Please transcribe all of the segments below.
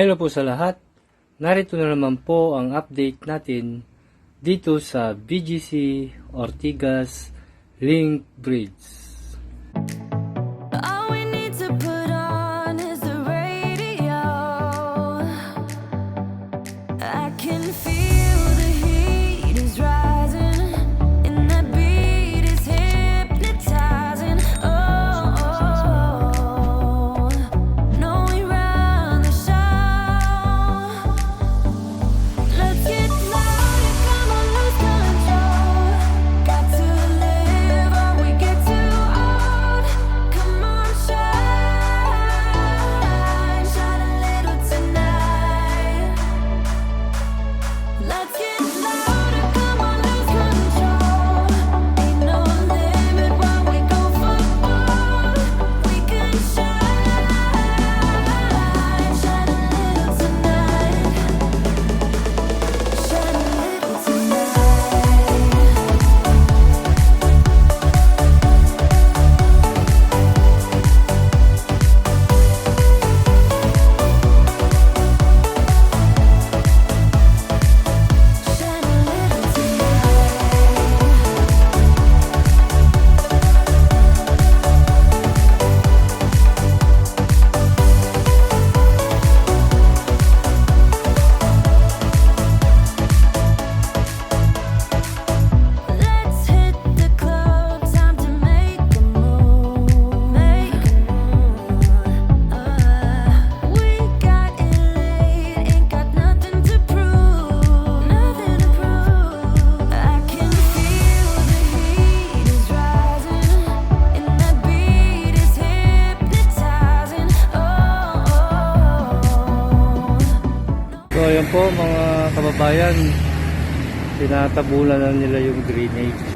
Hello po sa lahat. Narito na naman po ang update natin dito sa BGC-Ortigas Link Bridge. So ayan po mga kababayan, tinatabunan na nila yung drainage.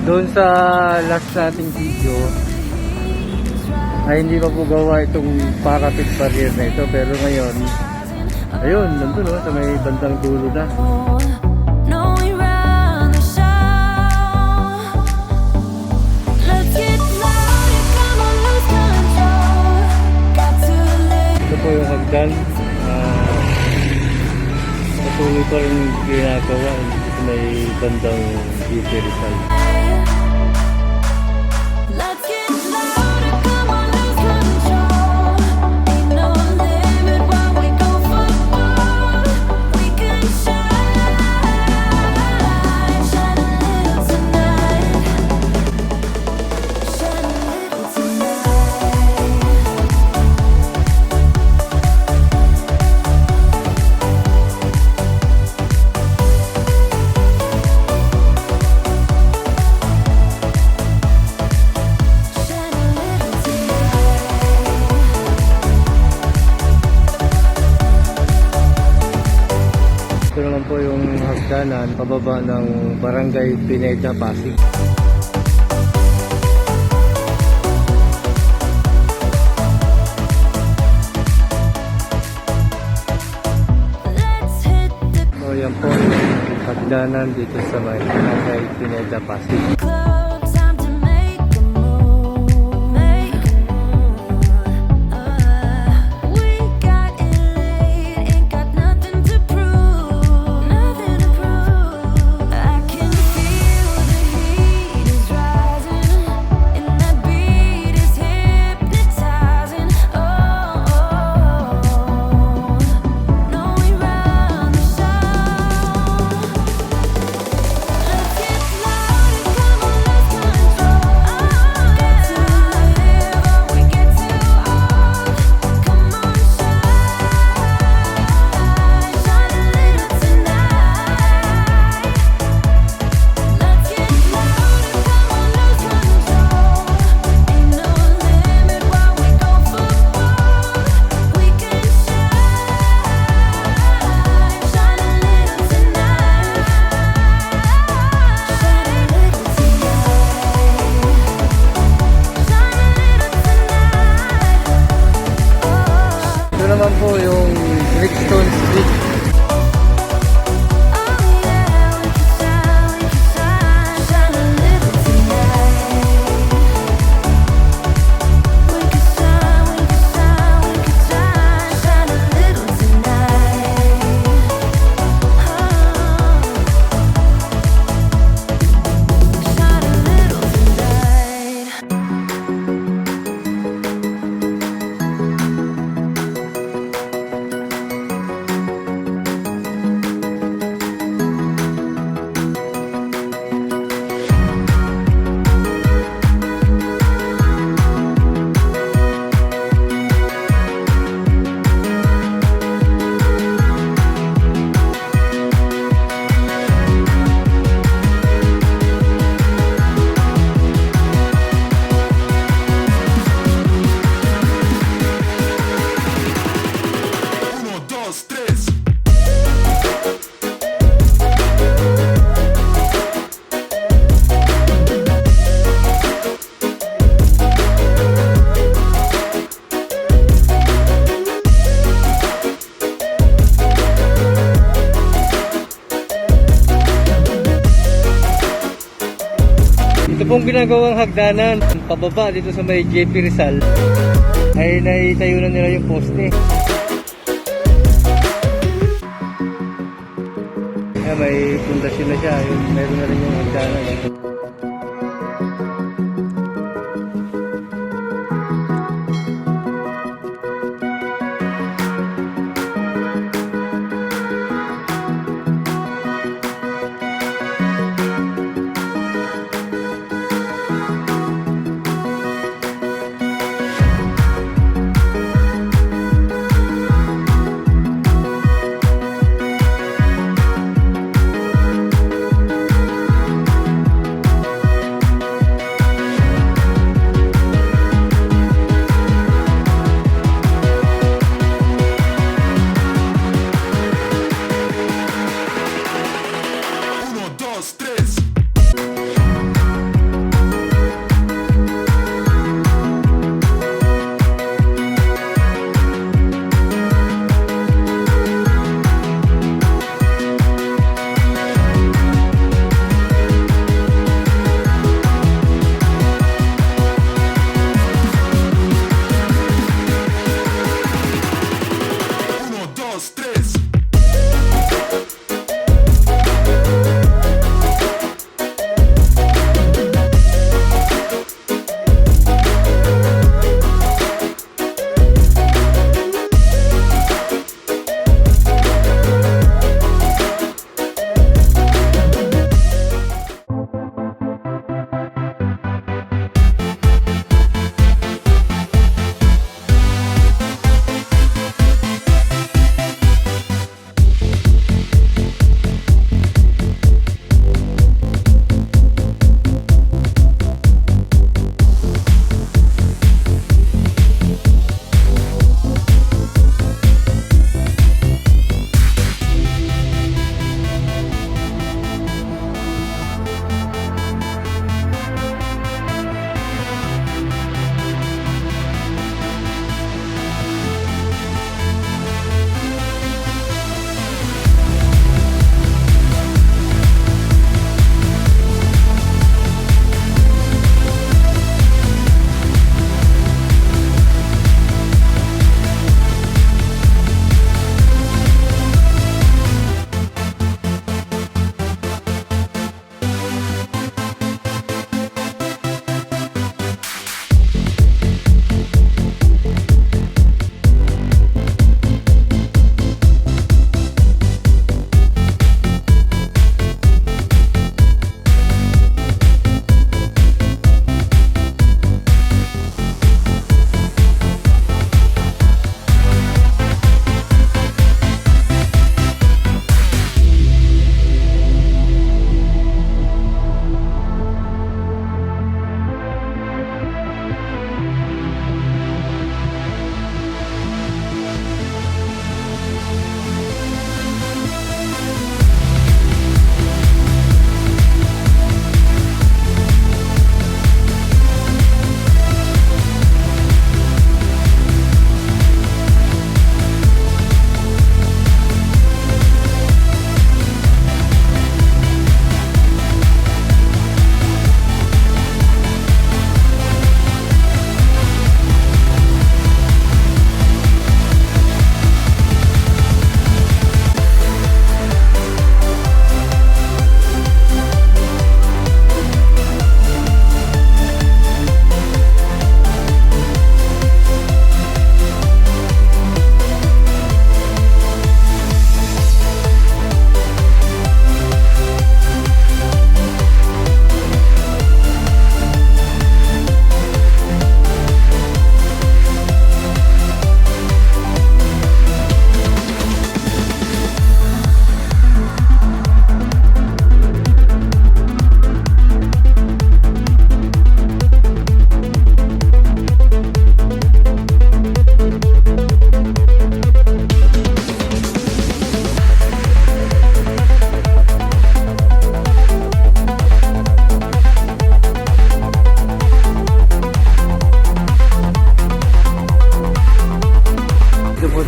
Doon sa last nating video ay hindi pa po gawa itong pakapit barrier na ito, pero ngayon ayun, nandun sa may bandang dulo na. Ito po yung hagdan, patuloy pa rin ginagawa sa may bandang Rizal. Ito naman po yung hagdanan pababa ng Barangay Pineda, Pasig. So yan po yung hagdanan dito sa Barangay Pineda, Pasig. Ito pong ginagawang hagdanan pababa dito sa may JP Rizal ay naitayo na nila yung poste. Kaya may pundasyon na siya, meron na rin yung hagdanan.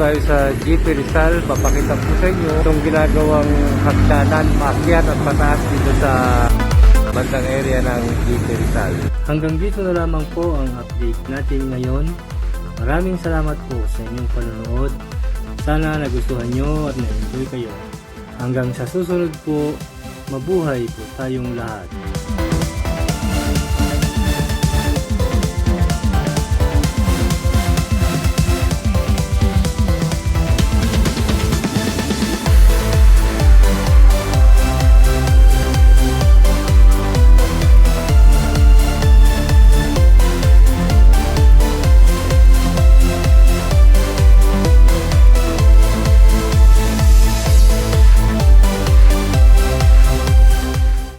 tayo sa GP Rizal. Papakita po sa inyo itong ginagawang hagdanan, maakyat at pataas dito sa bandang area ng GP Rizal. Hanggang dito na lamang po ang update natin ngayon. Maraming salamat po sa inyong panonood. Sana nagustuhan nyo at na-enjoy kayo. Hanggang sa susunod po, mabuhay po tayong lahat.